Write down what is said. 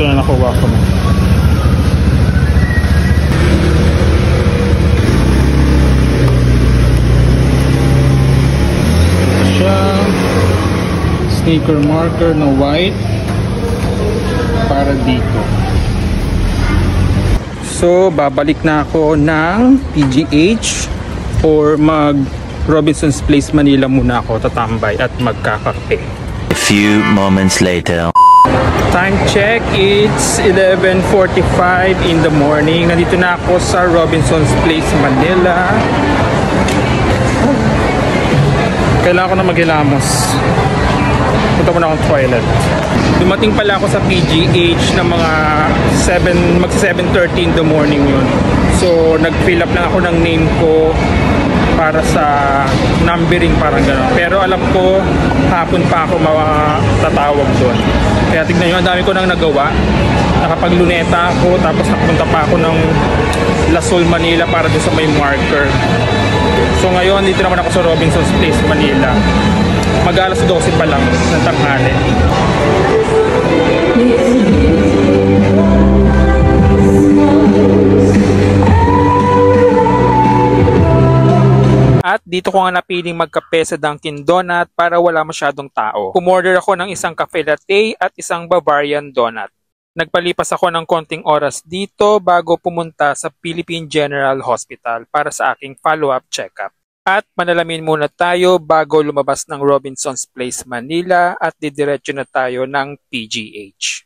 Ito na nakuha ko na. Ito siya. Sticker marker na white. Para dito. So, babalik na ako ng PGH or mag Robinson's Place Manila muna ako tatambay at magkakape. A few moments later. Time check, it's 11:45 in the morning. Nandito na ako sa Robinson's Place Manila. Kailangan ko na maghilamos. Punta muna akong toilet. Dumating pala ako sa PGH na mga 7:30 in the morning yun. So, nag-fill up lang ako ng name ko para sa numbering, parang gano'n. Pero alam ko, hapon pa ako matatawag doon. Kaya tignan nyo, ang dami ko nang nagawa. Nakapagluneta ako, tapos nakapunta pa ako ng Lasol, Manila para doon sa may marker. So ngayon, dito naman ako sa Robinson's Place, Manila. Mag-alas 12 pa lang ng tanghali. At dito ko nga napiling magkape sa Dunkin Donut para wala masyadong tao. Umorder ako ng isang cafe latte at isang Bavarian donut. Nagpalipas ako ng konting oras dito bago pumunta sa Philippine General Hospital para sa aking follow-up check-up. At manalamin muna tayo bago lumabas ng Robinson's Place Manila at didiretso na tayo ng PGH.